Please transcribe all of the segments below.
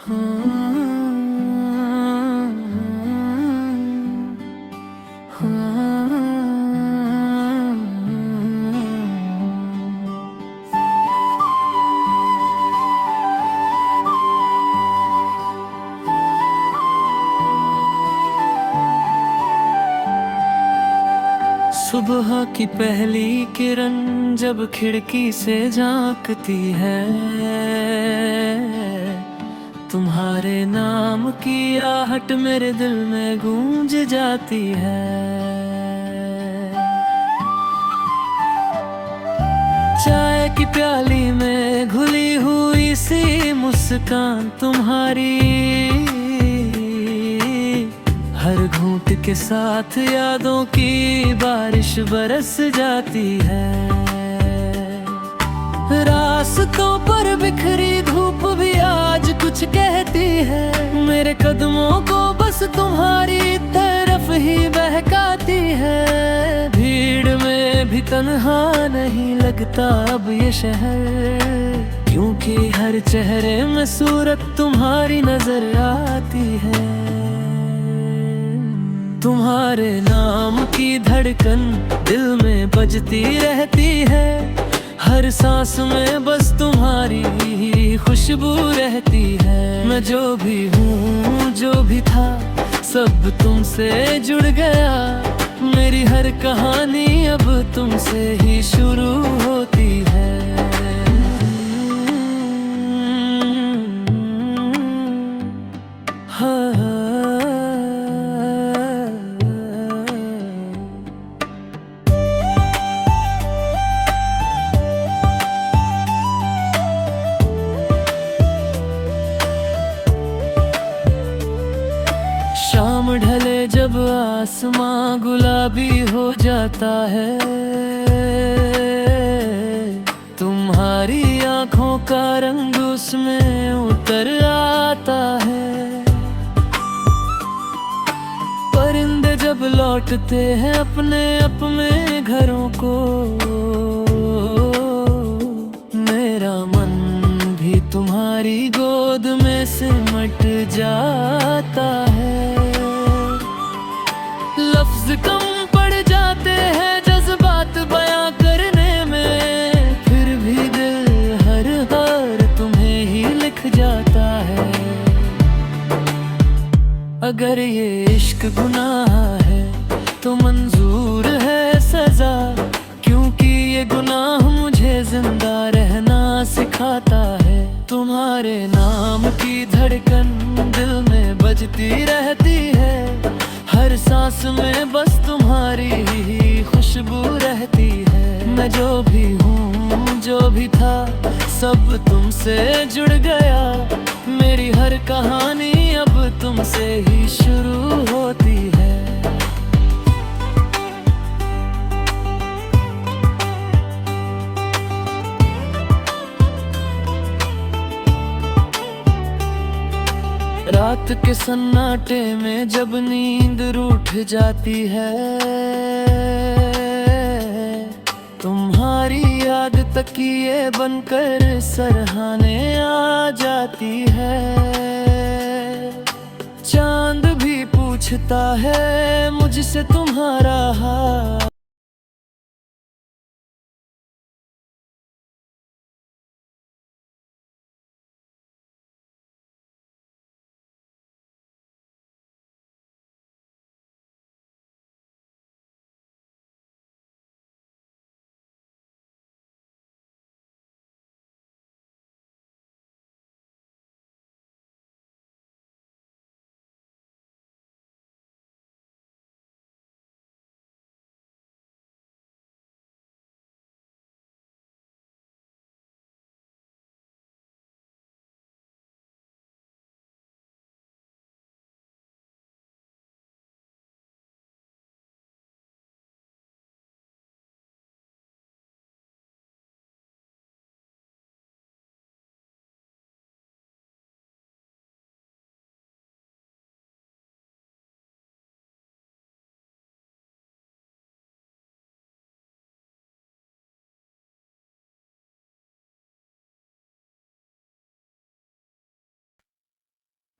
सुबह की पहली किरण जब खिड़की से झांकती है, तुम्हारे नाम की आहट मेरे दिल में गूंज जाती है। चाय की प्याली में घुली हुई सी मुस्कान तुम्हारी, हर घूंट के साथ यादों की बारिश बरस जाती है। रास्तों पर बिखरी धूप भी आज कुछ कहती है, मेरे कदमों को बस तुम्हारी तरफ ही बहकाती है। भीड़ में भी तन्हा नहीं लगता अब ये शहर, क्योंकि हर चेहरे में सूरत तुम्हारी नजर आती है। तुम्हारे नाम की धड़कन दिल में बजती रहती है, हर सांस में बस तुम्हारी ही खुशबू रहती है। मैं जो भी हूँ जो भी था सब तुमसे जुड़ गया, मेरी हर कहानी अब तुमसे ही शुरू होती है। शाम ढले जब आसमां गुलाबी हो जाता है, तुम्हारी आंखों का रंग उसमें उतर आता है। परिंदे जब लौटते हैं अपने घरों को, मेरा मन भी तुम्हारी गोद में सिमट जाता है। लफ्ज कम पड़ जाते हैं जज्बात बयां करने में, फिर भी दिल हर बार तुम्हें ही लिख जाता है। अगर ये इश्क गुनाह है तो मंजूर है सजा, क्योंकि ये गुनाह मुझे जिंदा रहना सिखाता है। तुम्हारे नाम की धड़कन दिल में बजती रहती है, हर सांस में बस तुम्हारी ही खुशबू रहती है। मैं जो भी हूँ जो भी था सब तुमसे जुड़ गया, मेरी हर कहानी अब तुमसे ही शुरू होती है। रात के सन्नाटे में जब नींद रूठ जाती है, तुम्हारी याद तकिए बनकर सरहाने आ जाती है। चांद भी पूछता है मुझसे तुम्हारा हाल,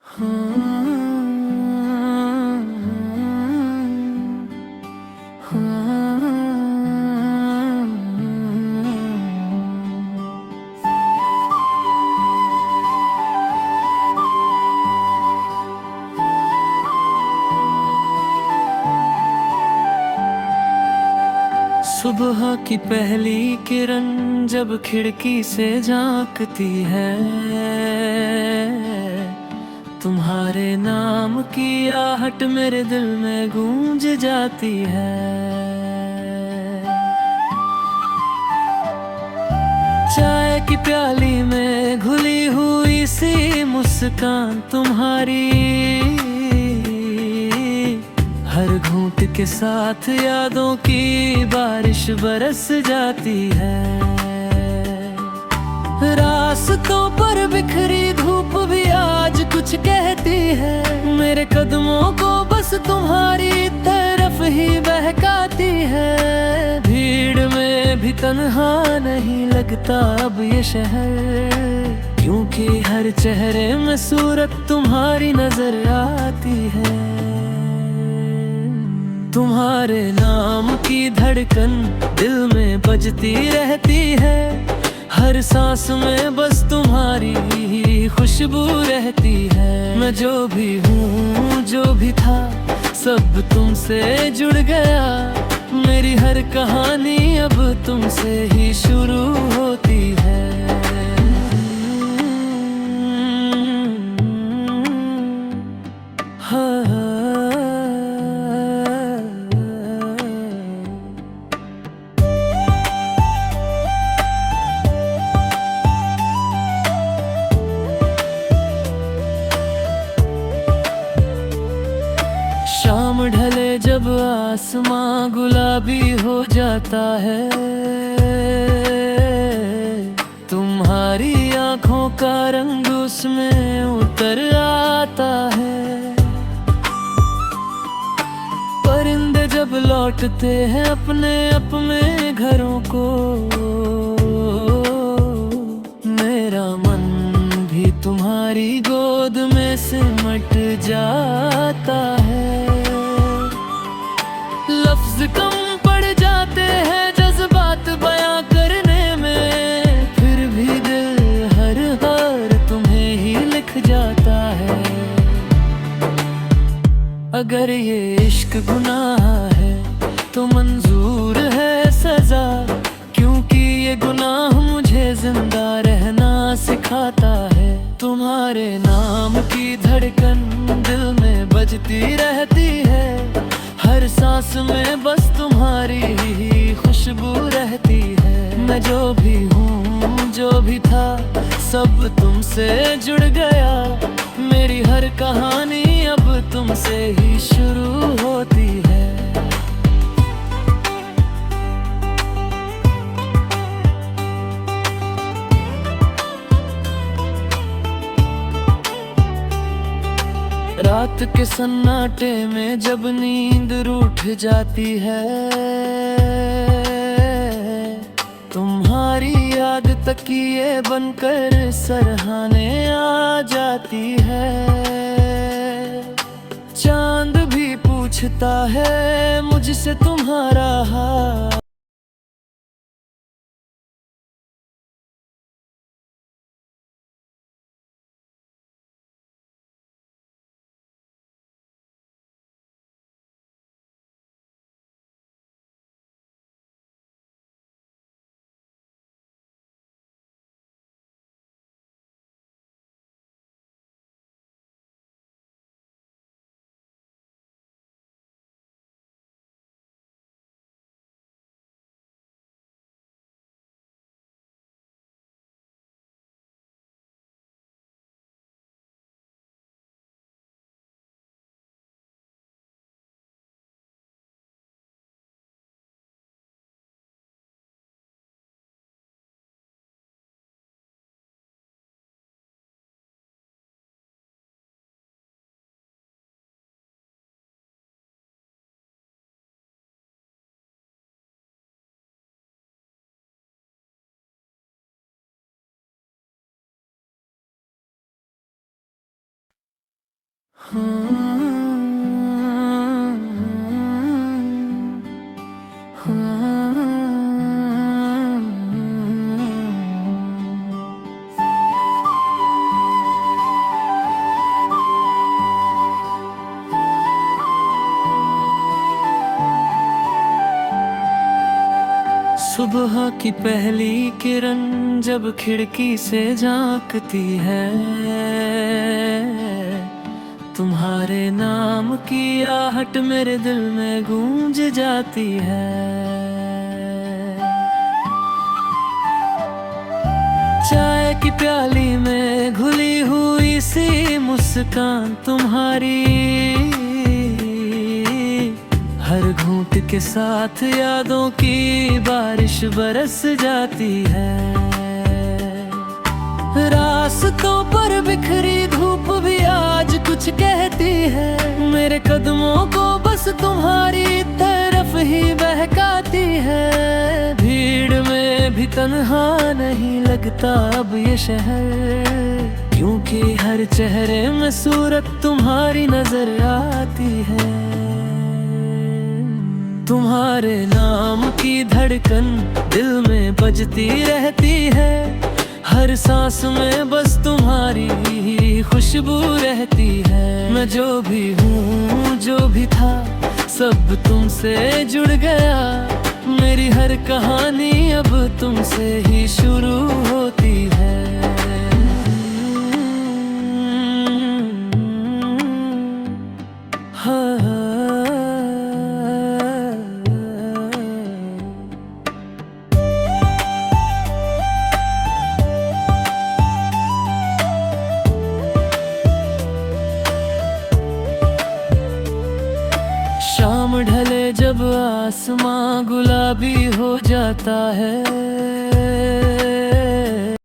हाँ, सुबह की पहली किरण जब खिड़की से झांकती है, तुम्हारे नाम की आहट मेरे दिल में गूंज जाती है। चाय की प्याली में घुली हुई सी मुस्कान तुम्हारी, हर घूंट के साथ यादों की बारिश बरस जाती है। रास्तों पर बिखरी धूप भी आज कुछ कहती है, मेरे कदमों को बस तुम्हारी तरफ ही बहकाती है। भीड़ में भी तन्हा नहीं लगता अब ये शहर, क्योंकि हर चेहरे में सूरत तुम्हारी नजर आती है। तुम्हारे नाम की धड़कन दिल में बजती रहती है, हर सांस में बस तुम्हारी ही खुशबू रहती है। मैं जो भी हूँ जो भी था सब तुमसे जुड़ गया, मेरी हर कहानी अब तुमसे ही शुरू होती है। शाम ढले जब आसमां गुलाबी हो जाता है, तुम्हारी आंखों का रंग उसमें उतर आता है। परिंदे जब लौटते हैं अपने अपने घरों को, मेरा मन भी तुम्हारी गोद में सिमट जाता है। लफ्ज कम पड़ जाते हैं जज्बात बयां करने में, फिर भी दिल हर बार तुम्हें ही लिख जाता है। अगर ये इश्क गुनाह है तो मंजूर है सजा, क्योंकि ये गुनाह मुझे जिंदा रहना सिखाता है। तुम्हारे नाम की धड़कन दिल में बजती रहती है, हर सांस में बस तुम्हारी ही खुशबू रहती है। मैं जो भी हूँ जो भी था सब तुमसे जुड़ गया, मेरी हर कहानी अब तुमसे ही शुरू होती है। रात के सन्नाटे में जब नींद रूठ जाती है, तुम्हारी याद तकिए बनकर सरहाने आ जाती है। चांद भी पूछता है मुझसे तुम्हारा हाल, सुबह की पहली किरण जब खिड़की से झांकती है, तुम्हारे नाम की आहट मेरे दिल में गूंज जाती है। चाय की प्याली में घुली हुई सी मुस्कान तुम्हारी, हर घूंट के साथ यादों की बारिश बरस जाती है। रास्तों पर बिखरी धूप भी आज कुछ कहती है, मेरे कदमों को बस तुम्हारी तरफ ही बहकाती है। भीड़ में भी तन्हा नहीं लगता अब ये शहर, क्योंकि हर चेहरे में सूरत तुम्हारी नजर आती है। तुम्हारे नाम की धड़कन दिल में बजती रहती है, हर सांस में बस तुम्हारी ही खुशबू रहती है। मैं जो भी हूँ जो भी था सब तुमसे जुड़ गया, मेरी हर कहानी अब तुमसे ही शुरू होती है। शाम ढले जब आसमां गुलाबी हो जाता है,